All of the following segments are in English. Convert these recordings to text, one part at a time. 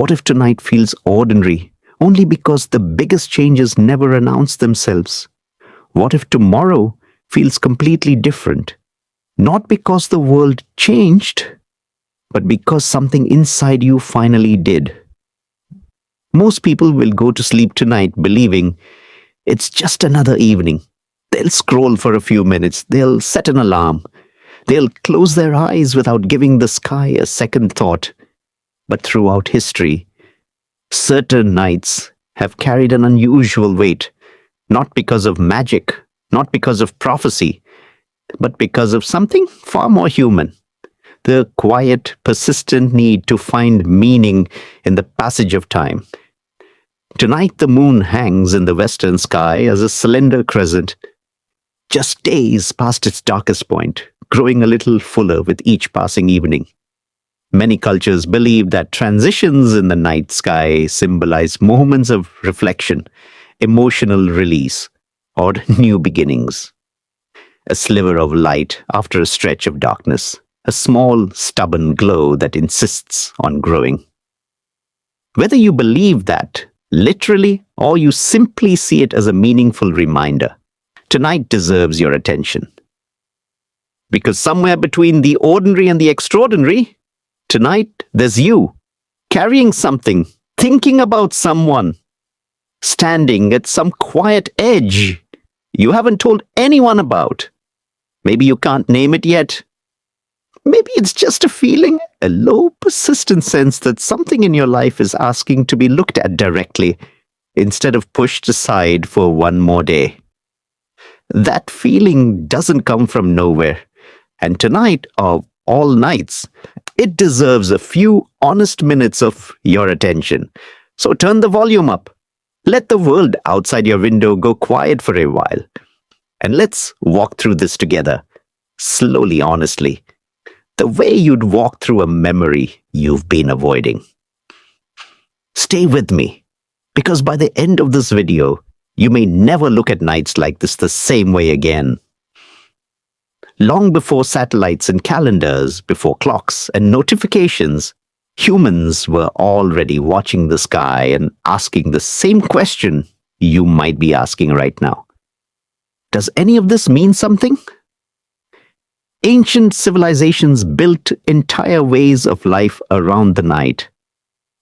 What if tonight feels ordinary only because the biggest changes never announce themselves? What if tomorrow feels completely different? Not because the world changed, but because something inside you finally did. Most people will go to sleep tonight believing it's just another evening. They'll scroll for a few minutes, they'll set an alarm, they'll close their eyes without giving the sky a second thought. But throughout history, certain nights have carried an unusual weight, not because of magic, not because of prophecy, but because of something far more human. The quiet, persistent need to find meaning in the passage of time. Tonight the moon hangs in the western sky as a slender crescent, just days past its darkest point, growing a little fuller with each passing evening. Many cultures believe that transitions in the night sky symbolize moments of reflection, emotional release, or new beginnings. A sliver of light after a stretch of darkness, a small, stubborn glow that insists on growing. Whether you believe that literally or you simply see it as a meaningful reminder, tonight deserves your attention. Because somewhere between the ordinary and the extraordinary, tonight there's you, carrying something, thinking about someone, standing at some quiet edge you haven't told anyone about. Maybe you can't name it yet. Maybe it's just a feeling, a low, persistent sense that something in your life is asking to be looked at directly instead of pushed aside for one more day. That feeling doesn't come from nowhere, and tonight, of all nights, it deserves a few honest minutes of your attention. So turn the volume up. Let the world outside your window go quiet for a while. And let's walk through this together, slowly, honestly, the way you'd walk through a memory you've been avoiding. Stay with me, because by the end of this video, you may never look at nights like this the same way again. Long before satellites and calendars, before clocks and notifications, humans were already watching the sky and asking the same question you might be asking right now. Does any of this mean something? Ancient civilizations built entire ways of life around the night.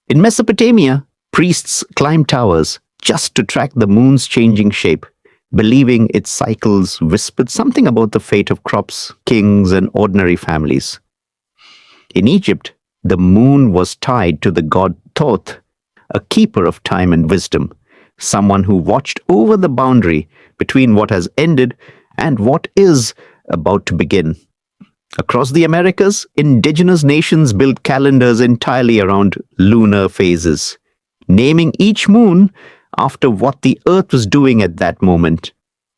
In Mesopotamia, priests climbed towers just to track the moon's changing shape, believing its cycles whispered something about the fate of crops, kings, and ordinary families. In Egypt, the moon was tied to the god Thoth, a keeper of time and wisdom, someone who watched over the boundary between what has ended and what is about to begin. Across the Americas, indigenous nations built calendars entirely around lunar phases, naming each moon after what the earth was doing at that moment.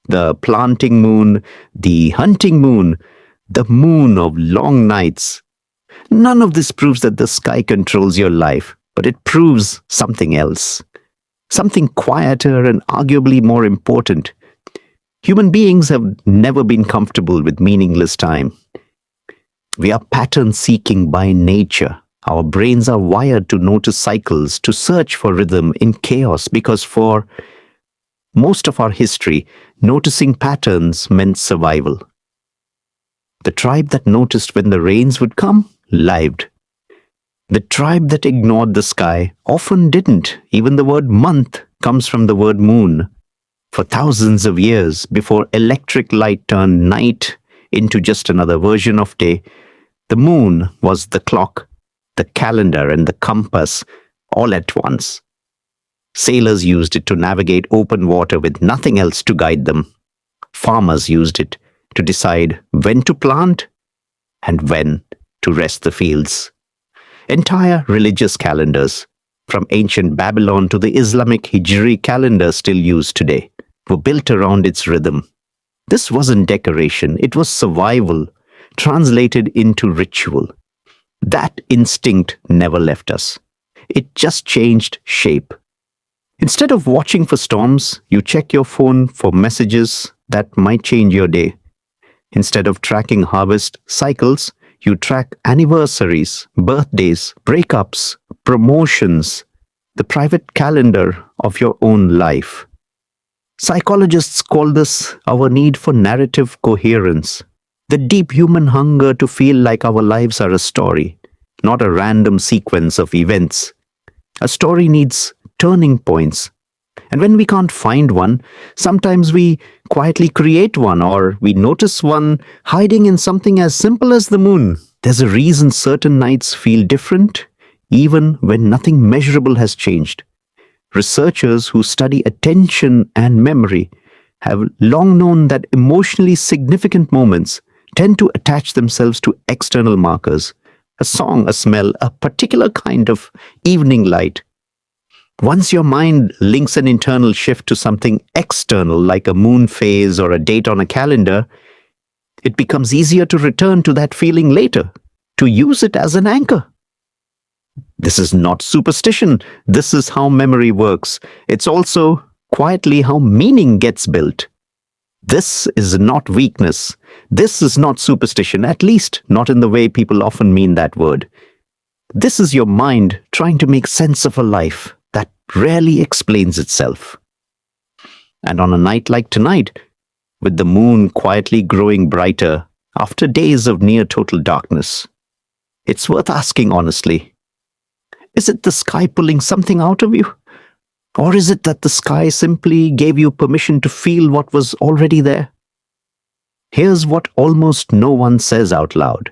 The planting moon, the hunting moon, the moon of long nights. None of this proves that the sky controls your life, but it proves something else. Something quieter and arguably more important. Human beings have never been comfortable with meaningless time. We are pattern-seeking by nature. Our brains are wired to notice cycles, to search for rhythm in chaos, because for most of our history, noticing patterns meant survival. The tribe that noticed when the rains would come lived. The tribe that ignored the sky often didn't. Even the word month comes from the word moon. For thousands of years, before electric light turned night into just another version of day, the moon was the clock, the calendar, and the compass all at once. Sailors used it to navigate open water with nothing else to guide them. Farmers used it to decide when to plant and when to rest the fields. Entire religious calendars, from ancient Babylon to the Islamic Hijri calendar still used today, were built around its rhythm. This wasn't decoration, it was survival, translated into ritual. That instinct never left us. It just changed shape. Instead of watching for storms, you check your phone for messages that might change your day. Instead of tracking harvest cycles, you track anniversaries, birthdays, breakups, promotions, the private calendar of your own life. Psychologists call this our need for narrative coherence, the deep human hunger to feel like our lives are a story, not a random sequence of events. A story needs turning points. And when we can't find one, sometimes we quietly create one, or we notice one hiding in something as simple as the moon. There's a reason certain nights feel different, even when nothing measurable has changed. Researchers who study attention and memory have long known that emotionally significant moments tend to attach themselves to external markers: a song, a smell, a particular kind of evening light. Once your mind links an internal shift to something external, like a moon phase or a date on a calendar, it becomes easier to return to that feeling later, to use it as an anchor. This is not superstition. This is how memory works. It's also quietly how meaning gets built. This is not weakness. This is not superstition, at least not in the way people often mean that word. This is your mind trying to make sense of a life that rarely explains itself. And on a night like tonight, with the moon quietly growing brighter after days of near total darkness, it's worth asking honestly, is it the sky pulling something out of you? Or is it that the sky simply gave you permission to feel what was already there? Here's what almost no one says out loud.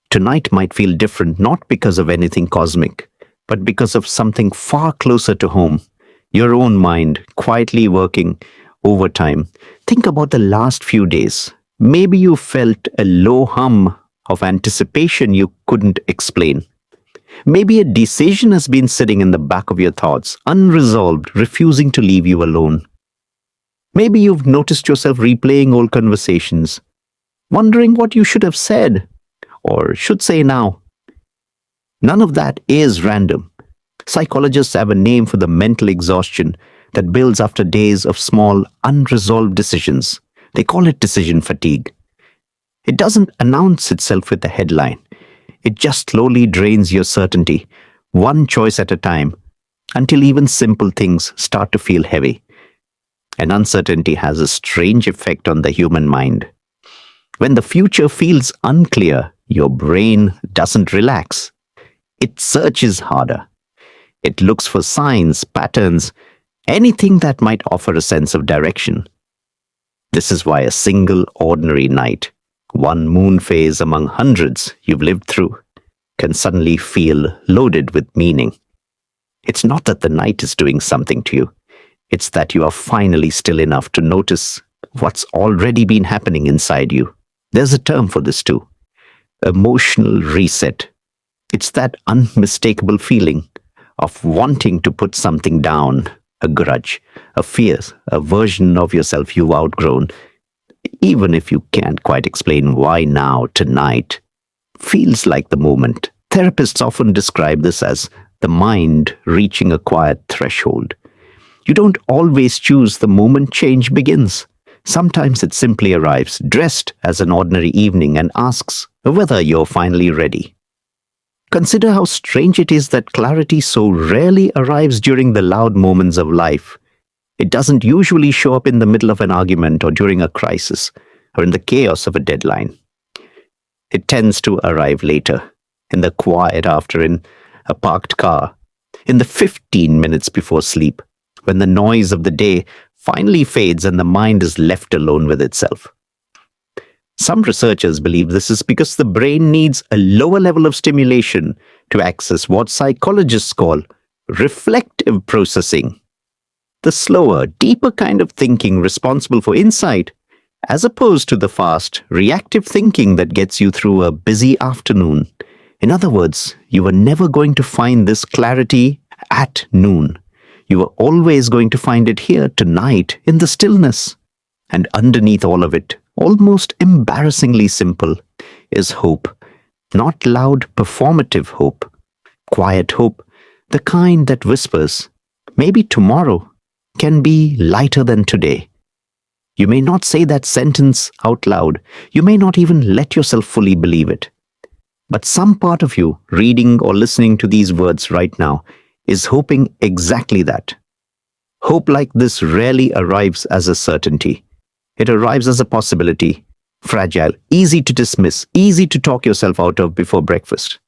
Tonight might feel different not because of anything cosmic, but because of something far closer to home. Your own mind, quietly working overtime. Think about the last few days. Maybe you felt a low hum of anticipation you couldn't explain. Maybe a decision has been sitting in the back of your thoughts, unresolved, refusing to leave you alone. Maybe you've noticed yourself replaying old conversations, wondering what you should have said, or should say now. None of that is random. Psychologists have a name for the mental exhaustion that builds after days of small, unresolved decisions. They call it decision fatigue. It doesn't announce itself with a headline. It just slowly drains your certainty, one choice at a time, until even simple things start to feel heavy. And uncertainty has a strange effect on the human mind. When the future feels unclear, your brain doesn't relax. It searches harder. It looks for signs, patterns, anything that might offer a sense of direction. This is why a single ordinary night, one moon phase among hundreds you've lived through, can suddenly feel loaded with meaning. It's not that the night is doing something to you. It's that you are finally still enough to notice what's already been happening inside you. There's a term for this too. Emotional reset. It's that unmistakable feeling of wanting to put something down, a grudge, a fear, a version of yourself you've outgrown, even if you can't quite explain why now, tonight, feels like the moment. Therapists often describe this as the mind reaching a quiet threshold. You don't always choose the moment change begins. Sometimes it simply arrives, dressed as an ordinary evening, and asks whether you're finally ready. Consider how strange it is that clarity so rarely arrives during the loud moments of life. It doesn't usually show up in the middle of an argument or during a crisis or in the chaos of a deadline. It tends to arrive later, in the quiet after in a parked car, in the 15 minutes before sleep, when the noise of the day finally fades and the mind is left alone with itself. Some researchers believe this is because the brain needs a lower level of stimulation to access what psychologists call reflective processing, the slower, deeper kind of thinking responsible for insight, as opposed to the fast, reactive thinking that gets you through a busy afternoon. In other words, you are never going to find this clarity at noon. You are always going to find it here tonight in the stillness. And underneath all of it, almost embarrassingly simple, is hope. Not loud, performative hope. Quiet hope, the kind that whispers, maybe tomorrow can be lighter than today. You may not say that sentence out loud. You may not even let yourself fully believe it. But some part of you, reading or listening to these words right now, is hoping exactly that. Hope like this rarely arrives as a certainty. It arrives as a possibility, fragile, easy to dismiss, easy to talk yourself out of before breakfast.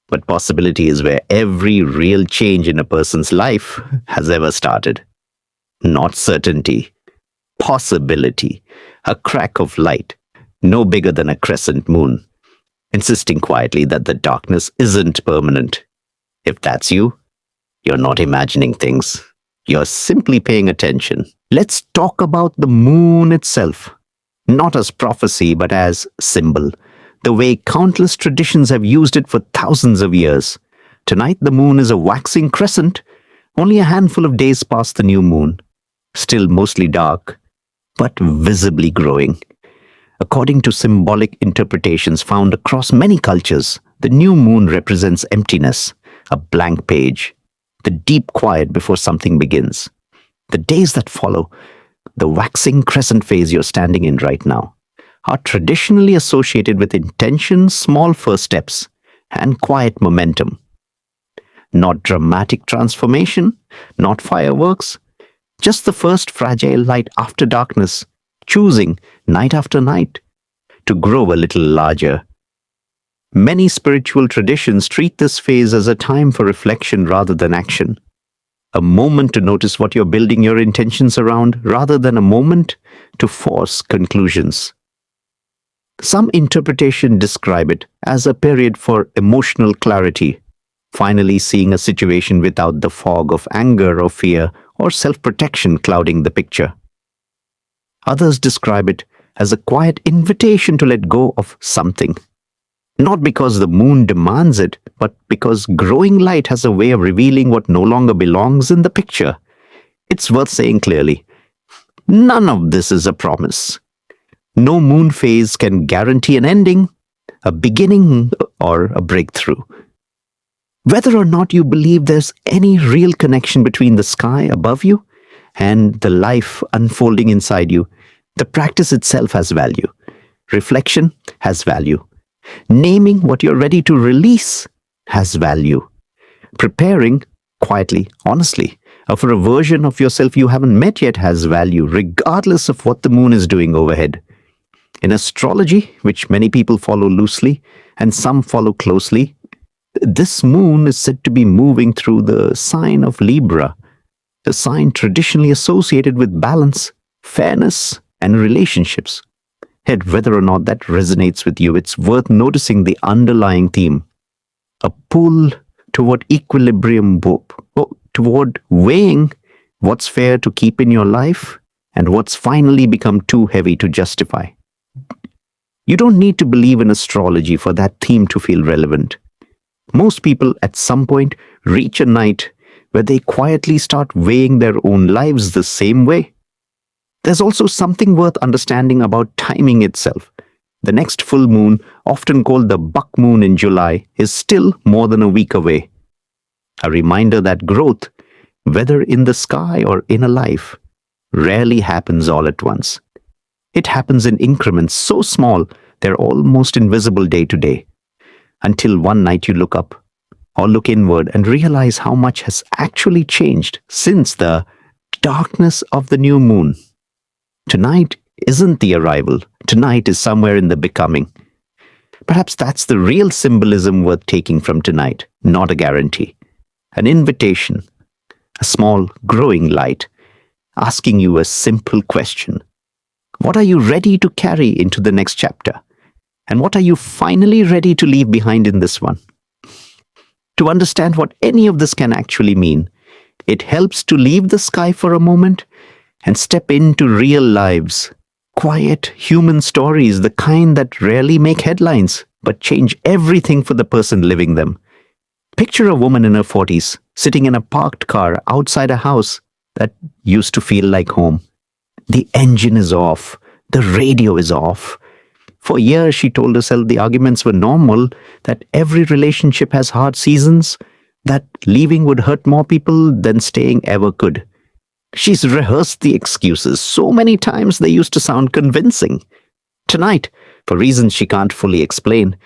But possibility is where every real change in a person's life has ever started. Not certainty, possibility, a crack of light, no bigger than a crescent moon, insisting quietly that the darkness isn't permanent. If that's you, you're not imagining things. You're simply paying attention. Let's talk about the moon itself, not as prophecy but as symbol, the way countless traditions have used it for thousands of years. Tonight the moon is a waxing crescent, only a handful of days past the new moon, still mostly dark, but visibly growing. According to symbolic interpretations found across many cultures, the new moon represents emptiness, a blank page, the deep quiet before something begins. The days that follow, the waxing crescent phase you're standing in right now, are traditionally associated with intention, small first steps, and quiet momentum. Not dramatic transformation, not fireworks, just the first fragile light after darkness, choosing, night after night, to grow a little larger. Many spiritual traditions treat this phase as a time for reflection rather than action, a moment to notice what you're building your intentions around rather than a moment to force conclusions. Some interpretation describe it as a period for emotional clarity, finally seeing a situation without the fog of anger or fear or self-protection clouding the picture. Others describe it as a quiet invitation to let go of something, not because the moon demands it, but because growing light has a way of revealing what no longer belongs in the picture. It's worth saying clearly, none of this is a promise. No moon phase can guarantee an ending, a beginning, or a breakthrough. Whether or not you believe there's any real connection between the sky above you and the life unfolding inside you, the practice itself has value. Reflection has value. Naming what you're ready to release has value. Preparing, quietly, honestly, for a version of yourself you haven't met yet has value, regardless of what the moon is doing overhead. In astrology, which many people follow loosely and some follow closely, this moon is said to be moving through the sign of Libra, a sign traditionally associated with balance, fairness, and relationships. Yet whether or not that resonates with you, it's worth noticing the underlying theme. A pull toward equilibrium, toward weighing what's fair to keep in your life and what's finally become too heavy to justify. You don't need to believe in astrology for that theme to feel relevant. Most people at some point reach a night where they quietly start weighing their own lives the same way. There's also something worth understanding about timing itself. The next full moon, often called the buck moon in July, is still more than a week away. A reminder that growth, whether in the sky or in a life, rarely happens all at once. It happens in increments so small they're almost invisible day to day, until one night you look up or look inward and realize how much has actually changed since the darkness of the new moon. Tonight isn't the arrival. Tonight is somewhere in the becoming. Perhaps that's the real symbolism worth taking from tonight, not a guarantee. An invitation, a small growing light, asking you a simple question. What are you ready to carry into the next chapter? And what are you finally ready to leave behind in this one? To understand what any of this can actually mean, it helps to leave the sky for a moment and step into real lives. Quiet, human stories, the kind that rarely make headlines, but change everything for the person living them. Picture a woman in her 40s, sitting in a parked car outside a house that used to feel like home. The engine is off. The radio is off. For years, she told herself the arguments were normal, that every relationship has hard seasons, that leaving would hurt more people than staying ever could. She's rehearsed the excuses so many times they used to sound convincing. Tonight, for reasons she can't fully explain,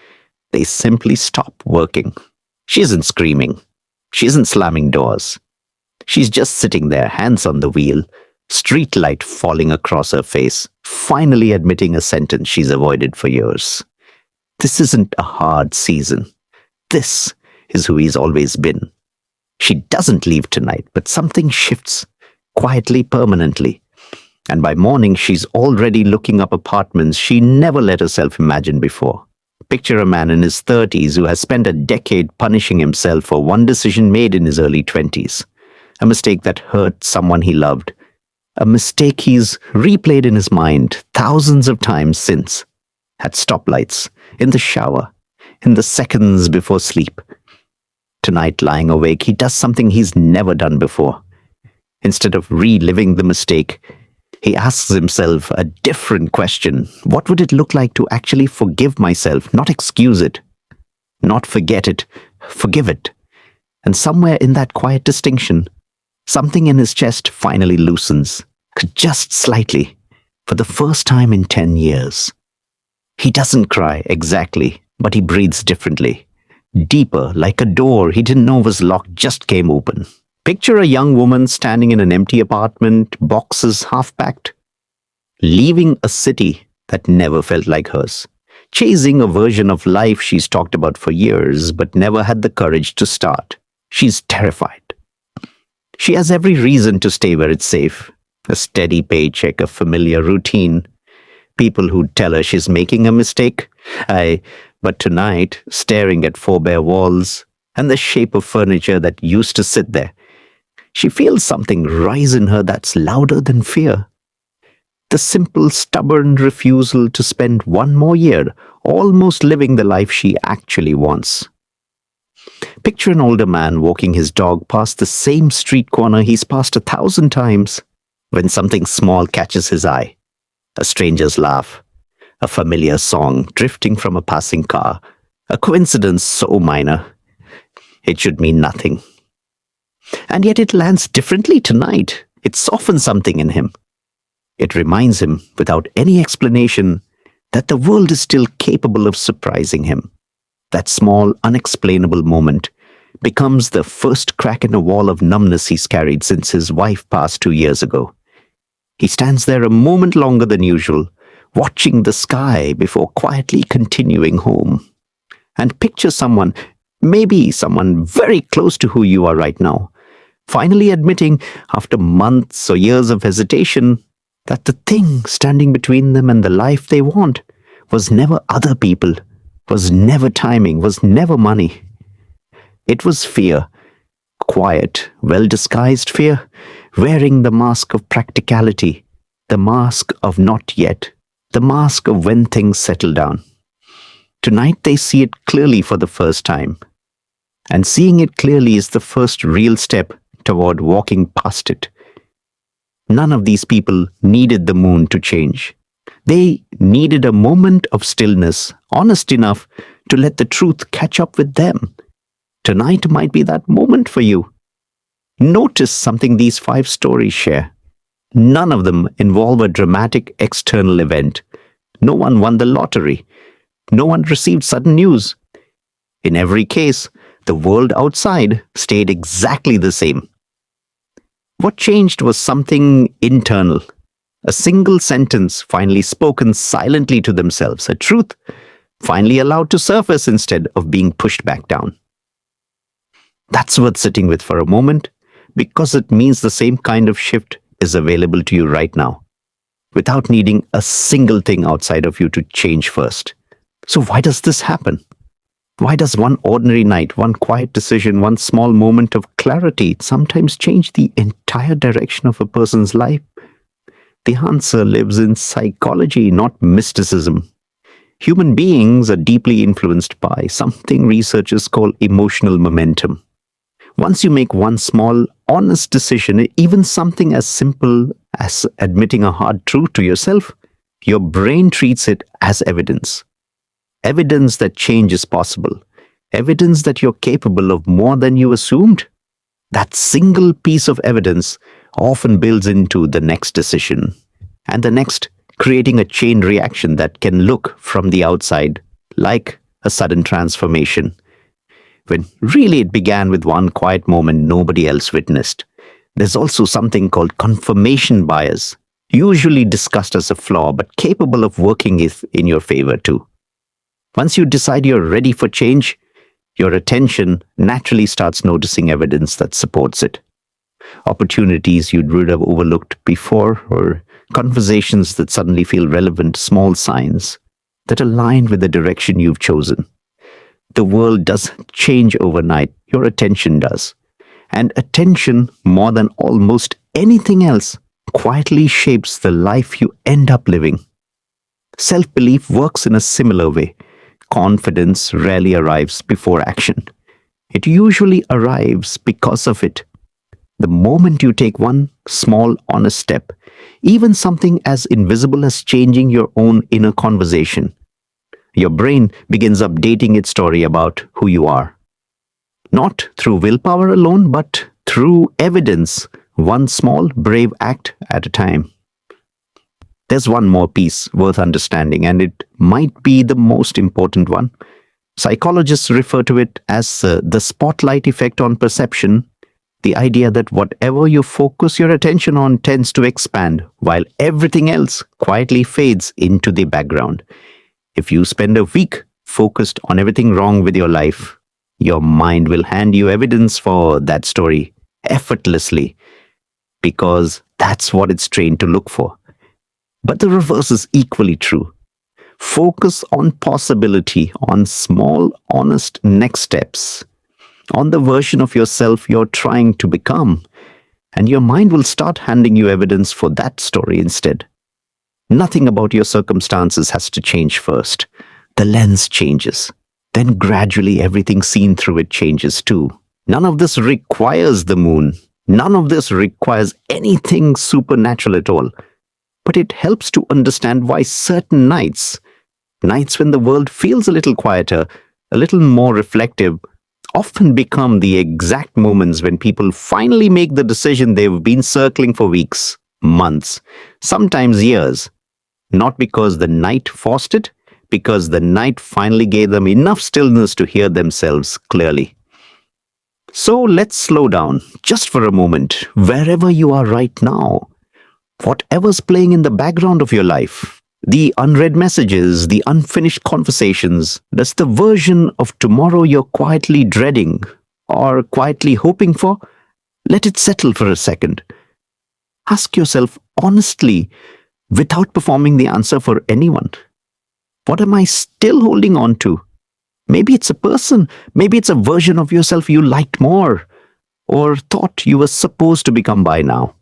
They simply stop working. She isn't screaming. She isn't slamming doors. She's just sitting there, hands on the wheel, street light falling across her face, finally admitting a sentence she's avoided for years. This isn't a hard season. This is who he's always been. She doesn't leave tonight, but something shifts, quietly, permanently. And by morning, she's already looking up apartments she never let herself imagine before. Picture a man in his 30s who has spent a decade punishing himself for one decision made in his early 20s. A mistake that hurt someone he loved. A mistake he's replayed in his mind thousands of times since. At stoplights, in the shower, in the seconds before sleep. Tonight, lying awake, he does something he's never done before. Instead of reliving the mistake, he asks himself a different question. What would it look like to actually forgive myself, not excuse it, not forget it, forgive it? And somewhere in that quiet distinction, something in his chest finally loosens, just slightly, for the first time in 10 years. He doesn't cry exactly, but he breathes differently. Deeper, like a door he didn't know was locked just came open. Picture a young woman standing in an empty apartment, boxes half packed, leaving a city that never felt like hers, chasing a version of life she's talked about for years but never had the courage to start. She's terrified. She has every reason to stay where it's safe. A steady paycheck, a familiar routine. People who tell her she's making a mistake. But tonight, staring at four bare walls and the shape of furniture that used to sit there, she feels something rise in her that's louder than fear. The simple, stubborn refusal to spend one more year almost living the life she actually wants. Picture an older man walking his dog past the same street corner he's passed 1,000 times when something small catches his eye. A stranger's laugh, a familiar song drifting from a passing car, a coincidence so minor it should mean nothing. And yet it lands differently tonight. It softens something in him. It reminds him, without any explanation, that the world is still capable of surprising him. That small, unexplainable moment becomes the first crack in a wall of numbness he's carried since his wife passed 2 years ago. He stands there a moment longer than usual, watching the sky before quietly continuing home. And picture someone, maybe someone very close to who you are right now, finally admitting, after months or years of hesitation, that the thing standing between them and the life they want was never other people, was never timing, was never money. It was fear, quiet, well-disguised fear, wearing the mask of practicality, the mask of not yet, the mask of when things settle down. Tonight they see it clearly for the first time. And seeing it clearly is the first real step toward walking past it. None of these people needed the moon to change. They needed a moment of stillness, honest enough to let the truth catch up with them. Tonight might be that moment for you. Notice something these 5 stories share. None of them involve a dramatic external event. No one won the lottery. No one received sudden news. In every case, the world outside stayed exactly the same. What changed was something internal. A single sentence finally spoken silently to themselves. A truth finally allowed to surface instead of being pushed back down. That's worth sitting with for a moment, because it means the same kind of shift is available to you right now, without needing a single thing outside of you to change first. So why does this happen? Why does one ordinary night, one quiet decision, one small moment of clarity sometimes change the entire direction of a person's life? The answer lives in psychology, not mysticism. Human beings are deeply influenced by something researchers call emotional momentum. Once you make one small, honest decision, even something as simple as admitting a hard truth to yourself, your brain treats it as evidence. Evidence that change is possible. Evidence that you're capable of more than you assumed. That single piece of evidence often builds into the next decision, and the next, creating a chain reaction that can look from the outside like a sudden transformation, when really it began with one quiet moment nobody else witnessed. There's also something called confirmation bias, usually discussed as a flaw, but capable of working in your favor too. Once you decide you're ready for change, your attention naturally starts noticing evidence that supports it. Opportunities you'd would have overlooked before, or conversations that suddenly feel relevant, small signs that align with the direction you've chosen. The world doesn't change overnight, your attention does. And attention, more than almost anything else, quietly shapes the life you end up living. Self-belief works in a similar way. Confidence rarely arrives before action. It usually arrives because of it. The moment you take one small, honest step, even something as invisible as changing your own inner conversation, your brain begins updating its story about who you are. Not through willpower alone, but through evidence, one small, brave act at a time. There's one more piece worth understanding, and it might be the most important one. Psychologists refer to it as the spotlight effect on perception, the idea that whatever you focus your attention on tends to expand, while everything else quietly fades into the background. If you spend a week focused on everything wrong with your life, your mind will hand you evidence for that story effortlessly, because that's what it's trained to look for. But the reverse is equally true. Focus on possibility, on small, honest next steps, on the version of yourself you're trying to become, and your mind will start handing you evidence for that story instead. Nothing about your circumstances has to change first. The lens changes. Then gradually everything seen through it changes too. None of this requires the moon. None of this requires anything supernatural at all. But it helps to understand why certain nights when the world feels a little quieter, a little more reflective, often become the exact moments when people finally make the decision they've been circling for weeks, months, sometimes years. Not because the night forced it, because the night finally gave them enough stillness to hear themselves clearly. So let's slow down, just for a moment, wherever you are right now. Whatever's playing in the background of your life, the unread messages, the unfinished conversations, that's the version of tomorrow you're quietly dreading or quietly hoping for, let it settle for a second. Ask yourself honestly, without performing the answer for anyone. What am I still holding on to? Maybe it's a person, maybe it's a version of yourself you liked more, or thought you were supposed to become by now.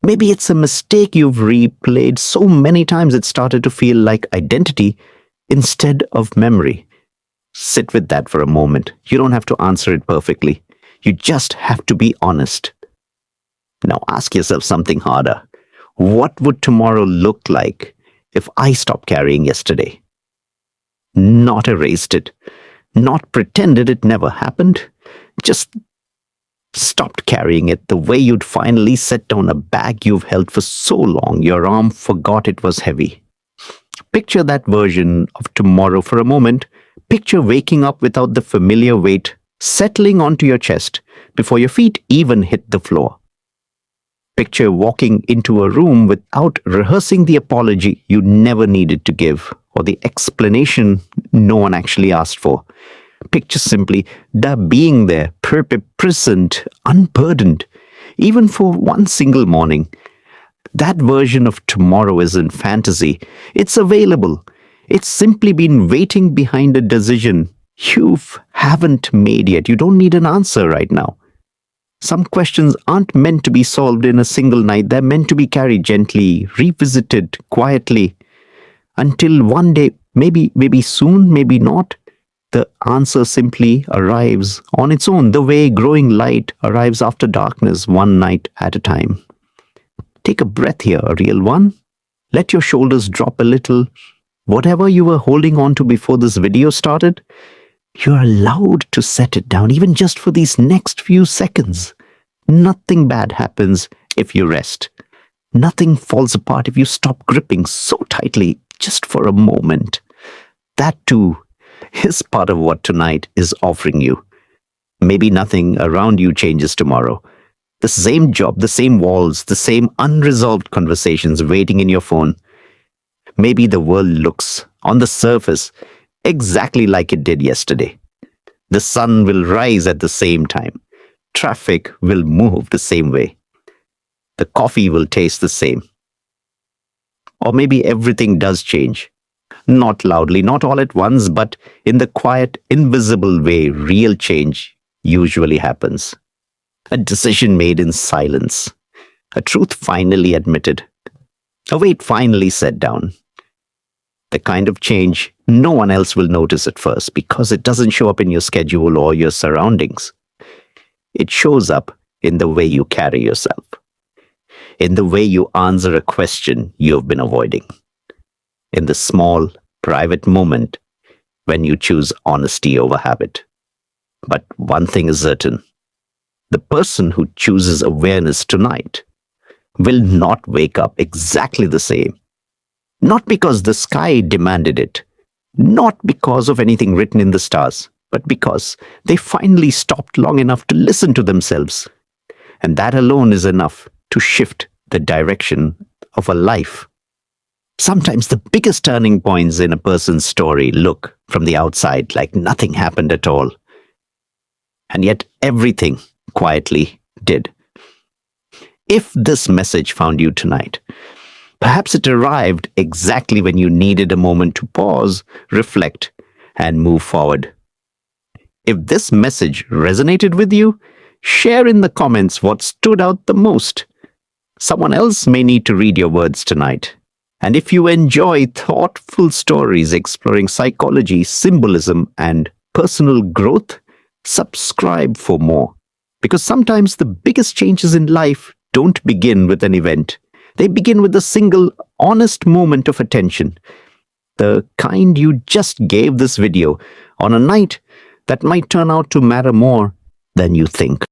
Maybe it's a mistake you've replayed so many times it started to feel like identity instead of memory. Sit with that for a moment. You don't have to answer it perfectly. You just have to be honest. Now ask yourself something harder. What would tomorrow look like if I stopped carrying yesterday? Not erased it. Not pretended it never happened. Just stopped carrying it the way you'd finally set down a bag you've held for so long your arm forgot it was heavy. Picture that version of tomorrow for a moment. Picture waking up without the familiar weight settling onto your chest before your feet even hit the floor. Picture walking into a room without rehearsing the apology you never needed to give, or the explanation no one actually asked for. Picture simply the being there, present, unburdened, even for one single morning. That version of tomorrow isn't fantasy. It's available. It's simply been waiting behind a decision you haven't made yet. You don't need an answer right now. Some questions aren't meant to be solved in a single night. They're meant to be carried gently, revisited quietly, until one day, maybe soon, maybe not, the answer simply arrives on its own, the way growing light arrives after darkness, one night at a time. Take a breath here, a real one. Let your shoulders drop a little. Whatever you were holding on to before this video started, you're allowed to set it down, even just for these next few seconds. Nothing bad happens if you rest. Nothing falls apart if you stop gripping so tightly just for a moment. That too is part of what tonight is offering you. Maybe nothing around you changes tomorrow. The same job, the same walls, the same unresolved conversations waiting in your phone. Maybe the world looks, on the surface, exactly like it did yesterday. The sun will rise at the same time. Traffic will move the same way. The coffee will taste the same. Or maybe everything does change. Not loudly, not all at once, but in the quiet, invisible way real change usually happens. A decision made in silence. A truth finally admitted. A weight finally set down. The kind of change no one else will notice at first because it doesn't show up in your schedule or your surroundings. It shows up in the way you carry yourself, in the way you answer a question you've been avoiding, in the small, private moment when you choose honesty over habit. But one thing is certain. The person who chooses awareness tonight will not wake up exactly the same. Not because the sky demanded it, not because of anything written in the stars, but because they finally stopped long enough to listen to themselves. And that alone is enough to shift the direction of a life. Sometimes the biggest turning points in a person's story look from the outside like nothing happened at all. And yet everything quietly did. If this message found you tonight, perhaps it arrived exactly when you needed a moment to pause, reflect, and move forward. If this message resonated with you, share in the comments what stood out the most. Someone else may need to read your words tonight. And if you enjoy thoughtful stories exploring psychology, symbolism, and personal growth, subscribe for more. Because sometimes the biggest changes in life don't begin with an event. They begin with a single, honest moment of attention. The kind you just gave this video on a night that might turn out to matter more than you think.